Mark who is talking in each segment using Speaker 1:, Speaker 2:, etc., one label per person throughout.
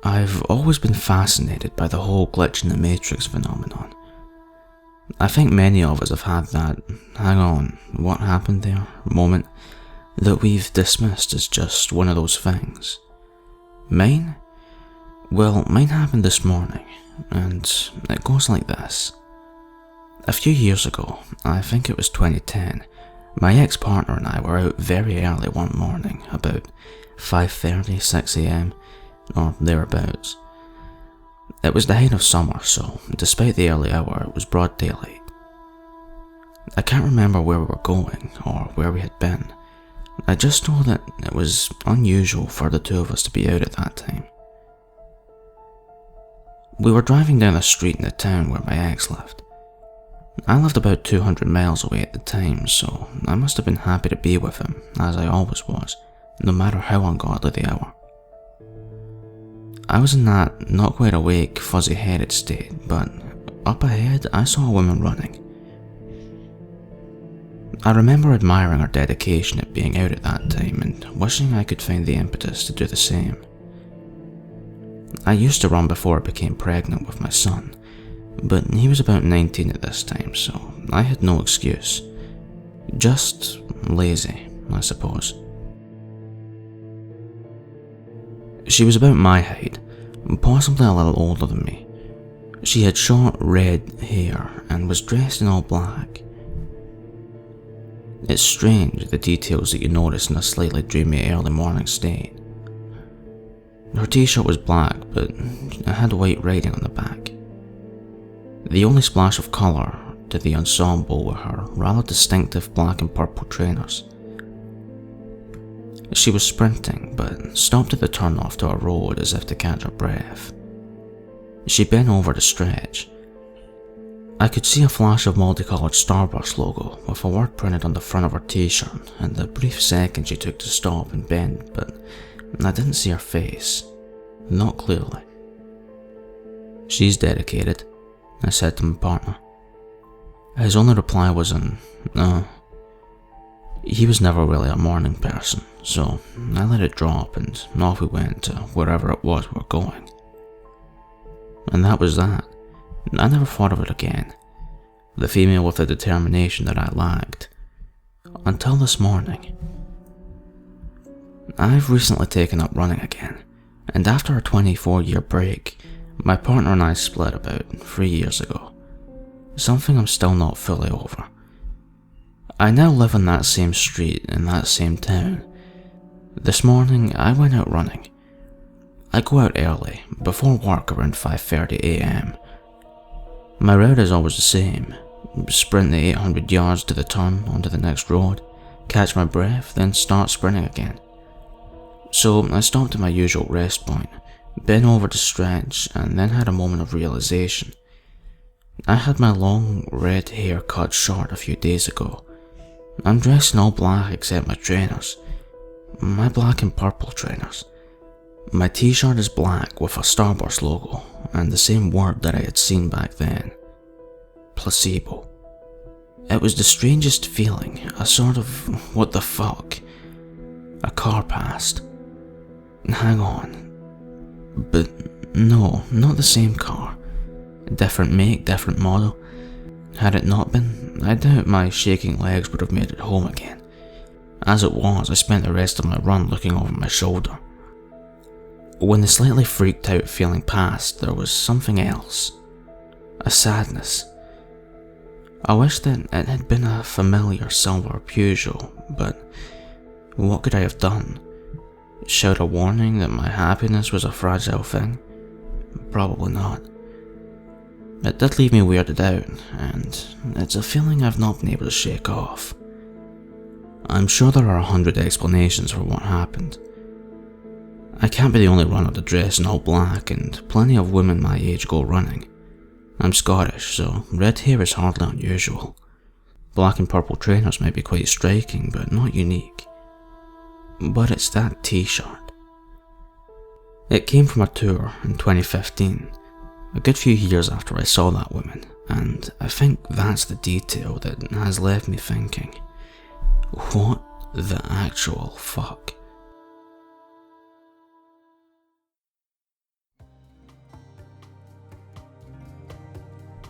Speaker 1: I've always been fascinated by the whole glitch in the matrix phenomenon. I think many of us have had that "hang on, what happened there" moment that we've dismissed as just one of those things. Mine? Well, mine happened this morning, and it goes like this. A few years ago, I think it was 2010, my ex-partner and I were out very early one morning, about 5:30, 6 AM, or thereabouts. It was the height of summer, so despite the early hour, it was broad daylight. I can't remember where we were going or where we had been. I just know that it was unusual for the two of us to be out at that time. We were driving down a street in the town where my ex lived. I lived about 200 miles away at the time, so I must have been happy to be with him, as I always was, no matter how ungodly the hour. I was in that not quite awake, fuzzy-headed state, but up ahead I saw a woman running. I remember admiring her dedication at being out at that time and wishing I could find the impetus to do the same. I used to run before I became pregnant with my son, but he was about 19 at this time, so I had no excuse. Just lazy, I suppose. She was about my height, possibly a little older than me. She had short red hair and was dressed in all black. It's strange, the details that you notice in a slightly dreamy early morning state. Her t-shirt was black, but it had white writing on the back. The only splash of colour to the ensemble were her rather distinctive black and purple trainers. She was sprinting, but stopped at the turnoff to a road as if to catch her breath. She bent over to stretch. I could see a flash of multicoloured Starburst logo with a word printed on the front of her t-shirt and the brief second she took to stop and bend, but I didn't see her face. Not clearly. "She's dedicated," I said to my partner. His only reply was "no." He was never really a morning person, so I let it drop and off we went to wherever it was we were going. And that was that. I never thought of it again. The female with the determination that I lacked. Until this morning. I've recently taken up running again, and after a 24-year break, my partner and I split about 3 years ago. Something I'm still not fully over. I now live on that same street in that same town. This morning, I went out running. I go out early, before work around 5:30 AM. My route is always the same. Sprint the 800 yards to the turn onto the next road, catch my breath, then start sprinting again. So I stopped at my usual rest point, bent over to stretch, and then had a moment of realization. I had my long red hair cut short a few days ago. I'm dressed in all black except my trainers. My black and purple trainers. My t-shirt is black with a Starburst logo and the same word that I had seen back then. Placebo. It was the strangest feeling, a sort of what the fuck. A car passed. Hang on. But no, not the same car. Different make, different model. Had it not been, I doubt my shaking legs would have made it home again. As it was, I spent the rest of my run looking over my shoulder. When the slightly freaked out feeling passed, there was something else. A sadness. I wished that it had been a familiar silver Peugeot, but what could I have done? Shout a warning that my happiness was a fragile thing? Probably not. It did leave me weirded out, and it's a feeling I've not been able to shake off. I'm sure there are 100 explanations for what happened. I can't be the only runner to dress in all black, and plenty of women my age go running. I'm Scottish, so red hair is hardly unusual. Black and purple trainers may be quite striking, but not unique. But it's that t-shirt. It came from a tour in 2015, a good few years after I saw that woman, and I think that's the detail that has left me thinking, what the actual fuck?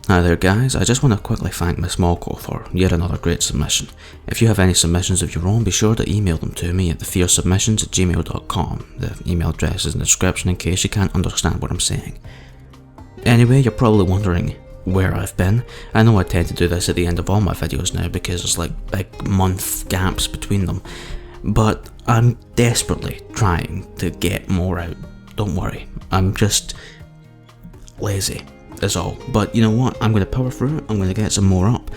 Speaker 1: Hi there guys, I just want to quickly thank Miss Malco for yet another great submission. If you have any submissions of your own, be sure to email them to me at thefearsubmissions@gmail.com. The email address is in the description in case you can't understand what I'm saying. Anyway, you're probably wondering where I've been. I know I tend to do this at the end of all my videos now because there's like big month gaps between them, but I'm desperately trying to get more out. Don't worry, I'm just lazy is all. But you know what, I'm going to power through it, I'm going to get some more up.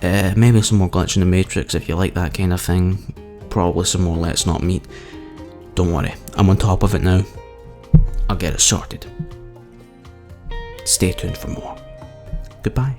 Speaker 1: Maybe some more Glitch in the Matrix if you like that kind of thing. Probably some more Let's Not Meet. Don't worry, I'm on top of it now. I'll get it sorted. Stay tuned for more. Goodbye.